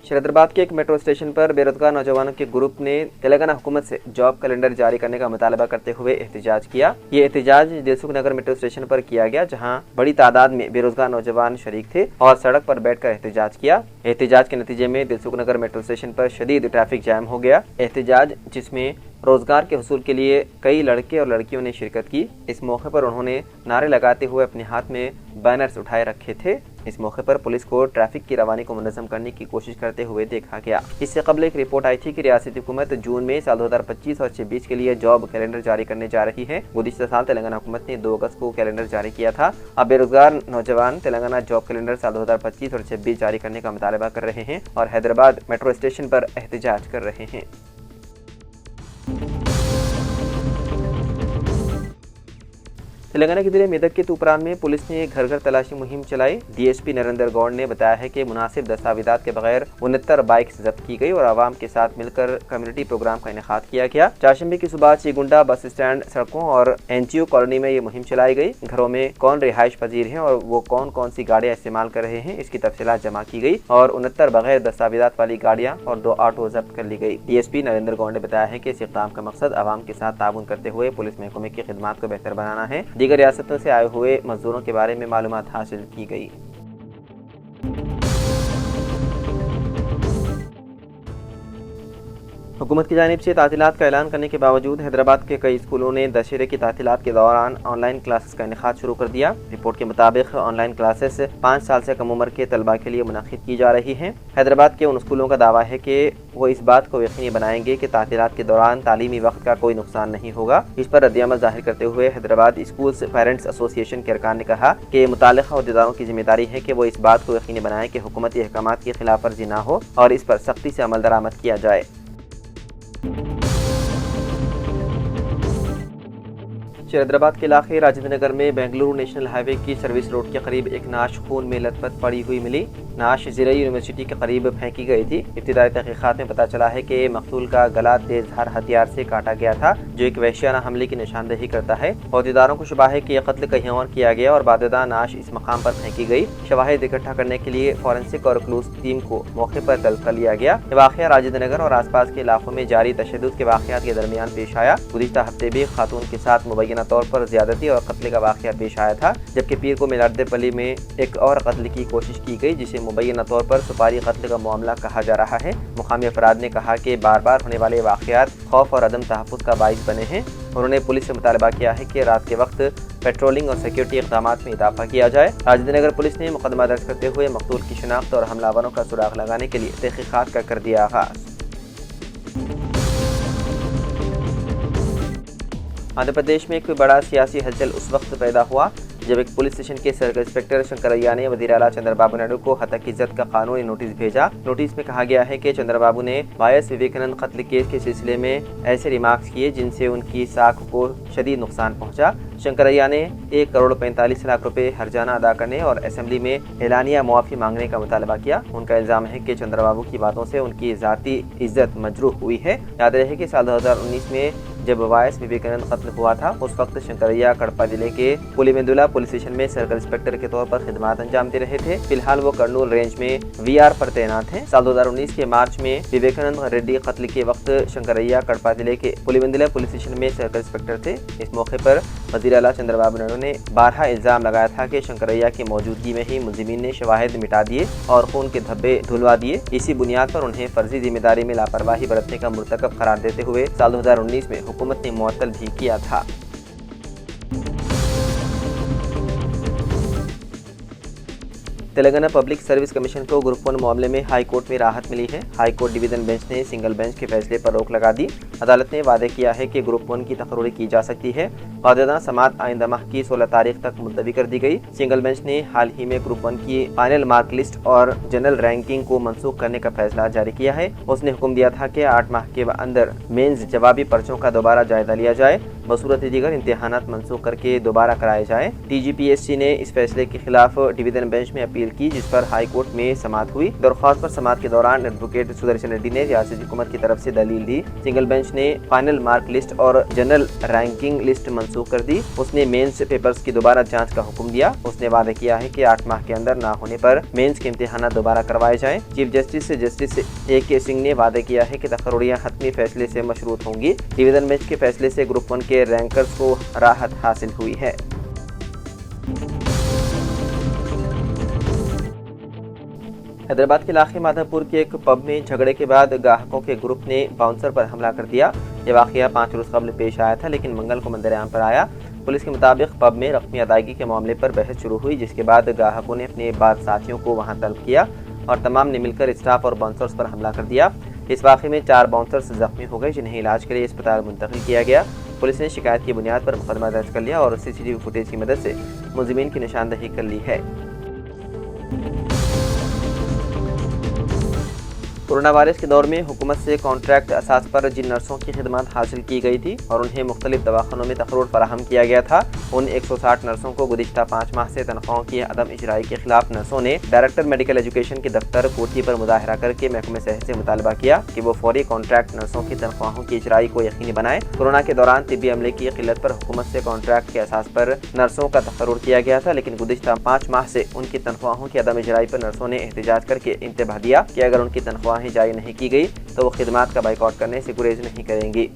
हैदराबाद के एक metro station पर बेरोजगार नौजवानों के ग्रुप ने तेलंगाना हुकूमत से जॉब कैलेंडर जारी करने का मुतालबा करते हुए एहतजाज किया। ये एहतजाज दिलसुख नगर मेट्रो स्टेशन पर किया गया, जहां बड़ी तादाद में बेरोजगार नौजवान शरीक थे और सड़क पर बैठकर एहतजाज किया। एहतजाज के नतीजे में दिलसुख नगर मेट्रो स्टेशन पर शदीद ट्रैफिक जैम हो गया। एहतजाज जिसमें रोजगार के हुसूल के लिए कई लड़के और लड़कियों ने शिरकत की। इस मौके पर उन्होंने नारे लगाते हुए अपने हाथ में बैनर्स उठाए रखे थे। इस मौके पर पुलिस को ट्रैफिक की रवानी को मुनज़्ज़म करने की कोशिश करते हुए देखा गया। इससे कबल एक रिपोर्ट आई थी कि रियासती हुकूमत जून में साल 2025 और 26 के लिए जॉब कैलेंडर जारी करने जा रही है। गुज़िश्ता साल तेलंगाना हुकूमत ने 2 अगस्त को कैलेंडर जारी किया था। अब बेरोजगार नौजवान तेलंगाना जॉब कैलेंडर साल 2025 और 26 जारी करने का मुतालबा कर रहे हैं और हैदराबाद मेट्रो स्टेशन पर एहतजाज कर रहे हैं। तेलंगाना के जिले मेदक के तूपरान में पुलिस ने घर घर तलाशी मुहिम चलाई। डीएसपी नरेंद्र गौड़ ने बताया है कि मुनासिब दस्तावेजात के बगैर 69 बाइक्स जब्त की गई और आवाम के साथ मिलकर कम्युनिटी प्रोग्राम का इनेकाद किया गया। चारशंबे की सुबह चीगुंडा बस स्टैंड, सड़कों और एनजीओ कॉलोनी में ये मुहिम चलाई गई। घरों में कौन रिहाइश पजीर है और वो कौन कौन सी गाड़ियाँ इस्तेमाल कर रहे हैं, इसकी तफसीलात जमा की गई और 69 बगैर दस्तावेजात वाली गाड़ियाँ और 2 ऑटो जब्त कर ली गई। डीएसपी नरेंद्र गौड़ ने बताया है कि इस इक़दाम का मकसद आवाम के साथ ताउन करते हुए पुलिस महकमे की खिदमात को बेहतर बनाना है। दीगर रियासतों से आए हुए मजदूरों के बारे में मालूमात हासिल की गई। हुकूमत की जानिब से तातीलात का ऐलान करने के बावजूद हैदराबाद के कई स्कूलों ने दशहरे की तातीलात के दौरान ऑनलाइन क्लासेस का इनेकाद शुरू कर दिया। रिपोर्ट के मुताबिक ऑनलाइन क्लासेस 5 साल से कम उम्र के तलबा के लिए मुनक़िद की जा रही हैं। हैदराबाद के उन स्कूलों का दावा है कि वो इस बात को यकीनी बनाएंगे कि तातीलात के दौरान तालीमी वक्त का कोई नुकसान नहीं होगा। इस पर रद्दअमल जाहिर करते हुए हैदराबाद स्कूल्स पेरेंट्स एसोसिएशन के अरकान ने कहा कि मुताल्लिक़ा अहदेदारों की जिम्मेदारी है कि वो इस बात को यकीनी बनाएं कि हुकूमती अहकामात की खिलाफ वर्जी ना हो और इस पर सख्ती से अमल दरामद किया जाए। हैदराबाद के इलाके राजेंद्र नगर में बेंगलुरु नेशनल हाईवे की सर्विस रोड के करीब एक नाश खून में लथपथ पड़ी हुई मिली। नाश ज़िला यूनिवर्सिटी के करीब फेंकी गई थी। इब्तिदाई तहकीकात में पता चला है कि मकतूल का गला तेजधार हथियार से काटा गया था, जो एक वहशियाना हमले की निशानदेही करता है। अहदेदारों को शुबा है कि यह कत्ल कहीं और किया गया और बाददा नाश इस मकाम पर फेंकी गई। शवाहिद इकट्ठा करने के लिए फॉरेंसिक और क्लूज टीम को मौके पर तलब कर लिया गया। यह वाक़या राजेंद्र नगर और आसपास के इलाकों में जारी तशद्दुद के वाक़यात के दरमियान पेश आया। गुज़िश्ता हफ्ते भी खातून के साथ मुबैना तौर पर ज़्यादती और कत्ल का वाक़या पेश आया था, जबकि पीर को मिलारदेपल्ली में एक और कत्ल की कोशिश की गई, जिसे मुबैना तौर पर सुपारी कत्ल का मामला कहा जा रहा है। मुकामी अफराद ने कहा कि बार बार होने वाले वाक़यात खौफ और अदम तहफ़्फ़ुज़ का बाइस बने हैं। उन्होंने पुलिस से मुतालबा किया है कि रात के वक्त पेट्रोलिंग और सिक्योरिटी इक़दामात में इजाफा किया जाए। राजेंद्र नगर पुलिस ने मुकदमा दर्ज करते हुए मकतूल की शिनाख्त और हमलावरों का सुराग लगाने के लिए तहक़ीक़ात का कर दिया आगाज़। आंध्र प्रदेश में एक बड़ा सियासी हलचल उस वक्त पैदा हुआ जब एक पुलिस स्टेशन के सर्कल इंस्पेक्टर शंकरैया ने वज़ीर आला चंद्रबाबू नायडू को हतक इज्जत का कानूनी नोटिस भेजा। नोटिस में कहा गया है कि चंद्रबाबू ने वायस विवेकानंद कत्ल केस के सिलसिले में ऐसे रिमार्क्स किए जिनसे उनकी साख को शदीद नुकसान पहुंचा। शंकरैया ने 1 करोड़ 45 लाख रुपए हर्जाना अदा करने और असेंबली में एलानिया मुआफ़ी मांगने का मुतालबा किया। उनका इल्ज़ाम है कि चंद्रबाबू की बातों से उनकी ज़ाती इज्जत मजरूह हुई है। याद रहे कि साल 2019 में जब वायस विवेकानंद कत्ल हुआ था, उस वक्त शंकरैया कड़पा जिले के पुलिवेंदुला पुलिस स्टेशन में सर्कल इंस्पेक्टर के तौर पर खिदमत अंजाम दे रहे थे। फिलहाल वो कर्नूल रेंज में वीआर पर तैनात हैं। साल 2019 के मार्च में विवेकानंद रेड्डी कत्ल के वक्त शंकरैया कड़पा जिले के पुलिवेंदुला पुलिस स्टेशन में सर्कल इंस्पेक्टर थे। इस मौके पर वज़ीर आला चंद्रबाबू नायडू ने 12 इल्ज़ाम लगाया था कि शंकरैया की मौजूदगी में ही मुलज़िमीन ने शवाहिद मिटा दिए और खून के धब्बे धुलवा दिए। इसी बुनियाद पर उन्हें फर्जी जिम्मेदारी में लापरवाही बरतने का मुर्तकब करार देते हुए साल 2019 में हुकूमत ने मुअत्तल भी किया था। तेलंगाना पब्लिक सर्विस कमीशन को ग्रुप 1 मामले में हाई कोर्ट में राहत मिली है। हाई कोर्ट डिवीज़न बेंच ने सिंगल बेंच के फैसले पर रोक लगा दी। अदालत ने वादे किया है कि ग्रुप 1 की तकरीर की जा सकती है। वाददा समात आइंदा माह की 16 तारीख तक मुलतवी कर दी गई। सिंगल बेंच ने हाल ही में ग्रुप 1 की फाइनल मार्क लिस्ट और जनरल रैंकिंग को मनसूख करने का फैसला जारी किया है। उसने हुक्म दिया था कि 8 माह के अंदर मेंस जवाबी पर्चों का दोबारा जायजा लिया जाए। बसूरत दीगर इम्तिहानात मनसूख करके दोबारा कराए जाएं। TGPSC ने इस फैसले के खिलाफ डिवीजन बेंच में अपील की, जिस पर हाई कोर्ट में समाअत हुई। दरख्वास्त पर समाअत के दौरान एडवोकेट सुदर्शन रेड्डी ने रियासती हुकूमत की तरफ से दलील दी। सिंगल बेंच ने फाइनल मार्क लिस्ट और जनरल रैंकिंग लिस्ट मनसूख कर दी। उसने मेंस पेपर्स की दोबारा जांच का हुक्म दिया। उसने वादा किया है कि 8 माह के अंदर ना होने पर मेंस के इम्तिहान दोबारा करवाए जाएं। चीफ जस्टिस AK सिंह ने वादा किया है कि तकर्रियां हतमी फैसले से मशरूत होंगी। डिवीजन बेंच के फैसले से ग्रुप 1 के रैंकर्स को राहत हासिल हुई है। हैदराबाद के इलाके माधवपुर के एक पब में झगड़े के बाद ग्राहकों के ग्रुप ने बाउंसर पर हमला कर दिया। यह वाकया 5 रोज कबल पेश आया था, लेकिन मंगल को मंजर-ए-आम पर आया। पुलिस के मुताबिक पब में रकमी अदायगी के मामले पर बहस शुरू हुई, जिसके बाद ग्राहकों ने अपने बाद साथियों को वहां तलब किया और तमाम ने मिलकर स्टाफ और बाउंसर्स पर हमला कर दिया। इस वाक़े में 4 बाउंसर्स जख्मी हो गए, जिन्हें इलाज के लिए अस्पताल मुंतकिल किया गया। पुलिस ने शिकायत की बुनियाद पर मुकदमा दर्ज कर लिया और CCTV फुटेज की मदद से मुलजिमीन की निशानदही कर ली है। कोरोना वायरस के दौर में हुकूमत से कॉन्ट्रैक्ट असास पर जिन नर्सों की खिदमत हासिल की गई थी और उन्हें मुख्तलिफ दवाखानों में तकर्रुर फराहम किया गया था, उन 160 नर्सों को गुज़िश्ता 5 माह से तनख्वाहों की अदम इजराई के खिलाफ नर्सों ने डायरेक्टर मेडिकल एजुकेशन के दफ्तर कोठी पर मुजाहरा करके महकमे सेहत से मुतालबा किया कि वो फौरी कॉन्ट्रैक्ट नर्सों की तनख्वाहों की इजराई को यकीनी बनाए। कोरोना के दौरान तिब्बी अमले की किल्लत पर हुकूमत से कॉन्ट्रैक्ट के असास पर नर्सों का तकर्रुर किया गया था, लेकिन गुज़िश्ता 5 माह से उनकी तनख्वाहों की अदम इजराई पर नर्सों ने एहतजाज करके इंतबाह दिया कि अगर उनकी तनख्वाहें जारी नहीं की गई तो वो खिदमात का बाइकआउट करने से गुरेज नहीं करेंगी।